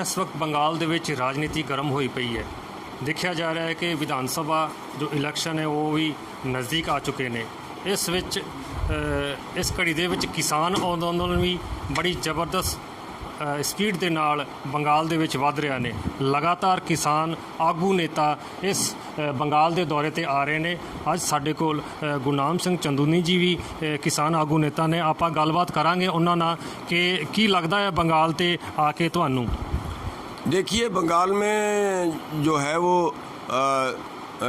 इस वक्त बंगाल ਦੇ ਵਿੱਚ ਰਾਜਨੀਤੀ ਗਰਮ ਹੋਈ ਪਈ ਹੈ। ਦੇਖਿਆ ਜਾ ਰਿਹਾ ਹੈ ਕਿ ਵਿਧਾਨ ਸਭਾ ਜੋ ਇਲੈਕਸ਼ਨ ਹੈ ਉਹ ਵੀ ਨਜ਼ਦੀਕ ਆ ਚੁੱਕੇ ਨੇ। ਇਸ ਵਿੱਚ ਇਸ ਘੜੀ ਦੇ ਵਿੱਚ ਕਿਸਾਨ ਅੰਦੋਲਨ ਵੀ ਬੜੀ ਜ਼ਬਰਦਸਤ ਸਪੀਡ ਦੇ ਨਾਲ ਬੰਗਾਲ ਦੇ ਵਿੱਚ ਵੱਧ ਰਿਹਾ ਨੇ। ਲਗਾਤਾਰ ਕਿਸਾਨ ਆਗੂ ਨੇਤਾ ਇਸ ਬੰਗਾਲ ਦੇ ਦੌਰੇ 'ਤੇ ਆ ਰਹੇ ਨੇ। ਅੱਜ ਸਾਡੇ ਕੋਲ ਗੁਰਨਾਮ ਸਿੰਘ ਚੰਦੂਨੀ ਜੀ ਵੀ ਕਿਸਾਨ ਆਗੂ ਨੇਤਾ ਨੇ। ਆਪਾਂ ਗੱਲਬਾਤ ਕਰਾਂਗੇ ਉਹਨਾਂ ਨਾਲ ਕਿ ਕੀ ਲੱਗਦਾ ਹੈ ਬੰਗਾਲ 'ਤੇ ਆ ਕੇ ਤੁਹਾਨੂੰ। देखिए, बंगाल में जो है वो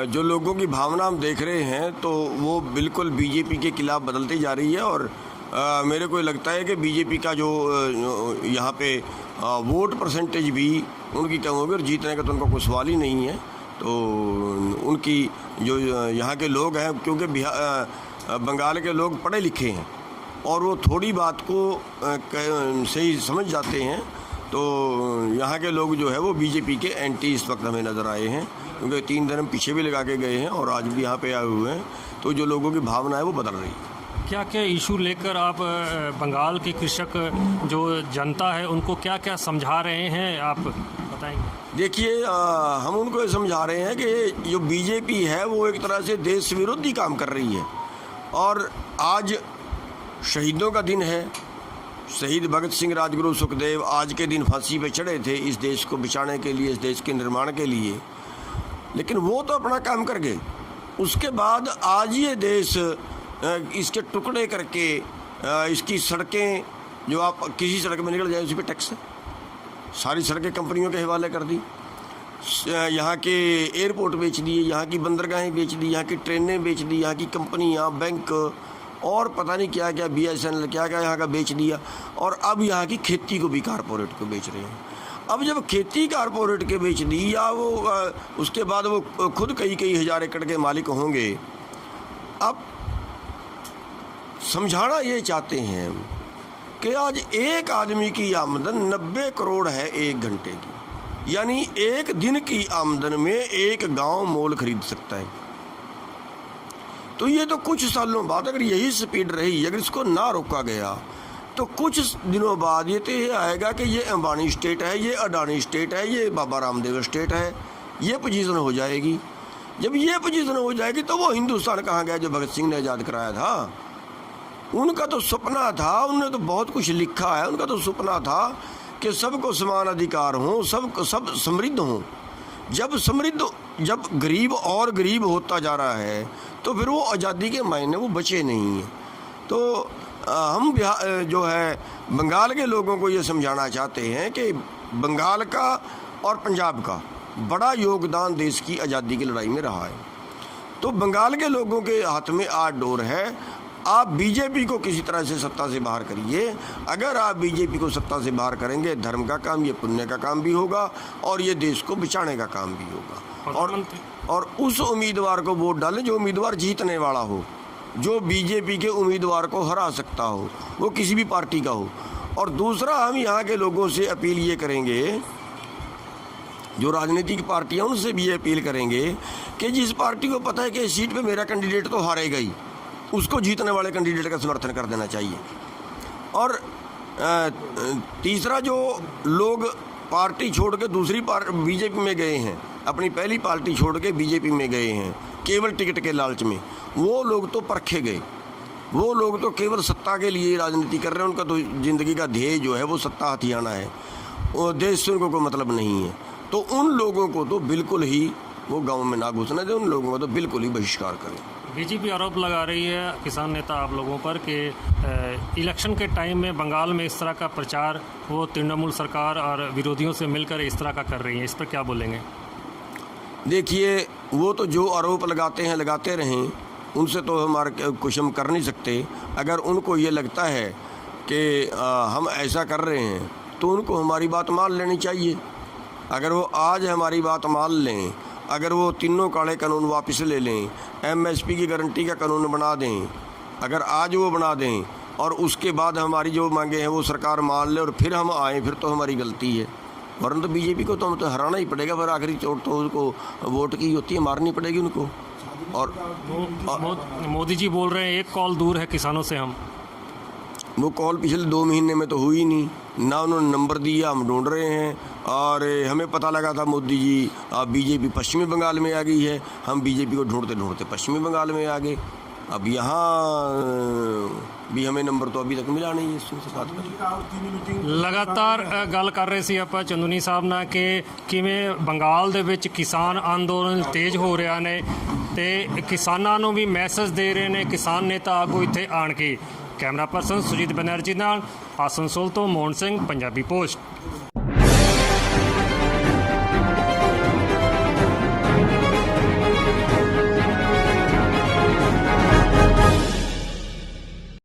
जो लोगों की भावना हम देख रहे हैं तो वो बिल्कुल बीजेपी के खिलाफ बदलती जा रही है। और मेरे को लगता है कि बीजेपी का जो यहाँ पे वोट परसेंटेज भी उनकी कम होगी और जीतने का तो उनका कोई सवाल ही नहीं है। तो उनकी जो यहाँ के लोग हैं, क्योंकि बंगाल के लोग पढ़े लिखे हैं और वो थोड़ी बात को सही समझ जाते हैं, तो यहाँ के लोग जो है वो बीजेपी के एंटी इस वक्त हमें नज़र आए हैं। क्योंकि 3 दिन हम पीछे भी लगा के गए हैं और आज भी यहाँ पे आए हुए हैं, तो जो लोगों की भावना है वो बदल रही है। क्या क्या इशू लेकर आप बंगाल के कृषक जो जनता है उनको क्या क्या समझा रहे हैं, आप बताएंगे? देखिए, हम उनको ये समझा रहे हैं कि जो बीजेपी है वो एक तरह से देश विरोधी काम कर रही है। और आज शहीदों का दिन है। शहीद भगत सिंह, राजगुरु, सुखदेव आज के दिन फांसी पे चढ़े थे इस देश को बचाने के लिए, इस देश के निर्माण के लिए। लेकिन वो तो अपना काम कर गए। उसके बाद आज ये देश इसके टुकड़े करके इसकी सड़कें, जो आप किसी सड़क में निकल जाए उसी पे टैक्स है, सारी सड़कें कंपनियों के हवाले कर दी। यहाँ के एयरपोर्ट बेच दिए, यहाँ की बंदरगाहें बेच दी, यहाँ की ट्रेनें बेच दी, यहाँ की कंपनियाँ, बैंक और पता नहीं क्या क्या, BSNL क्या क्या यहाँ का बेच दिया। और अब यहाँ की खेती को भी कारपोरेट को बेच रहे हैं। अब जब खेती कारपोरेट के बेच दी, या वो उसके बाद वो खुद कई हज़ार एकड़ के मालिक होंगे। अब समझाना ये चाहते हैं कि आज एक आदमी की आमदन 90 करोड़ है 1 घंटे की, यानी 1 दिन की आमदन में एक गांव मोल खरीद सकता है। तो ये तो कुछ सालों बाद अगर यही स्पीड रही, अगर इसको ना रोका गया, तो कुछ दिनों बाद ये तो ये आएगा कि ये अंबानी स्टेट है, ये अडानी स्टेट है, ये बाबा रामदेव स्टेट है। ये पोजीशन हो जाएगी। जब ये पोजीशन हो जाएगी तो वो हिंदुस्तान कहाँ गया जो भगत सिंह ने आज़ाद कराया था। उनका तो सपना था, उन्होंने तो बहुत कुछ लिखा है। उनका तो सपना था कि सबको समान अधिकार हों, सब समृद्ध हों। जब गरीब और गरीब होता जा रहा है तो फिर वो आज़ादी के मायने वो बचे नहीं हैं। तो हम जो है बंगाल के लोगों को ये समझाना चाहते हैं कि बंगाल का और पंजाब का बड़ा योगदान देश की आज़ादी की लड़ाई में रहा है। तो बंगाल के लोगों के हाथ में आज डोर है। आप बीजेपी को किसी तरह से सत्ता से बाहर करिए। अगर आप बीजेपी को सत्ता से बाहर करेंगे, धर्म का काम, ये पुण्य का काम भी होगा और ये देश को बचाने का काम भी होगा। और उस उम्मीदवार को वोट डालें जो उम्मीदवार जीतने वाला हो, जो बीजेपी के उम्मीदवार को हरा सकता हो, वो किसी भी पार्टी का हो। और दूसरा, हम यहाँ के लोगों से अपील ये करेंगे, जो राजनीतिक पार्टियाँ, उनसे भी ये अपील करेंगे कि जिस पार्टी को पता है कि इस सीट पे मेरा कैंडिडेट तो हारेगा ही, उसको जीतने वाले कैंडिडेट का समर्थन कर देना चाहिए। और तीसरा, जो लोग पार्टी छोड़ के दूसरी बीजेपी में गए हैं, अपनी पहली पार्टी छोड़ के बीजेपी में गए हैं केवल टिकट के लालच में, वो लोग तो परखे गए। वो लोग तो केवल सत्ता के लिए राजनीति कर रहे हैं। उनका तो ज़िंदगी का ध्येय जो है वो सत्ता हथियाना है, वो देश से उनको कोई मतलब नहीं है। तो उन लोगों को तो बिल्कुल ही वो गाँव में ना घुसने दें, उन लोगों का तो बिल्कुल ही बहिष्कार करें। बीजेपी आरोप लगा रही है, किसान नेता आप लोगों पर, कि इलेक्शन के टाइम में बंगाल में इस तरह का प्रचार वो तृणमूल सरकार और विरोधियों से मिलकर इस तरह का कर रही है। इस पर क्या बोलेंगे? देखिए, वो तो जो आरोप लगाते हैं लगाते रहें, उनसे तो हमारे कुछ हम कर नहीं सकते। अगर उनको ये लगता है कि हम ऐसा कर रहे हैं तो उनको हमारी बात मान लेनी चाहिए। अगर वो आज हमारी बात मान लें, अगर वो तीनों काले कानून वापस ले लें, MSP की गारंटी का कानून बना दें, अगर आज वो बना दें और उसके बाद हमारी जो मांगे हैं वो सरकार मान ले और फिर हम आएँ, फिर तो हमारी गलती है। वरना तो बीजेपी को तो हम तो हराना ही पड़ेगा। फिर आखिरी चोट तो उनको वोट की होती है, मारनी पड़ेगी उनको। और मोदी जी बोल रहे हैं 1 कॉल दूर है किसानों से हम। वो कॉल पिछले 2 महीने में तो हुई नहीं, ना उन्होंने नंबर दिया, हम ढूंढ रहे हैं। और हमें पता लगा था मोदी जी बीजेपी पश्चिमी बंगाल में आ गई है, हम बीजेपी को ढूंढते ढूंढते पश्चिमी बंगाल में आ गए। अब यहाँ भी हमें नंबर तो अभी तक मिला नहीं है। इससे बात करें ਲਗਾਤਾਰ ਗੱਲ ਕਰ ਰਹੇ ਸੀ ਆਪਾਂ ਚੰਦੂਨੀ ਸਾਹਿਬ ਨਾਲ ਕਿ ਕਿਵੇਂ ਬੰਗਾਲ ਦੇ ਵਿੱਚ ਕਿਸਾਨ ਅੰਦੋਲਨ ਤੇਜ਼ ਹੋ ਰਿਹਾ ਨੇ ਤੇ ਕਿਸਾਨਾਂ ਨੂੰ ਵੀ ਮੈਸੇਜ ਦੇ ਰਹੇ ਨੇ ਕਿਸਾਨ ਨੇਤਾ ਆਗੂ ਇੱਥੇ ਆਣ ਕੇ। ਕੈਮਰਾ ਪਰਸਨ ਸੁਜੀਤ ਬੈਨਰਜੀ ਨਾਲ ਆਸਨਸੋਲ ਤੋਂ ਮੋਹਨ ਸਿੰਘ, ਪੰਜਾਬੀ ਪੋਸਟ।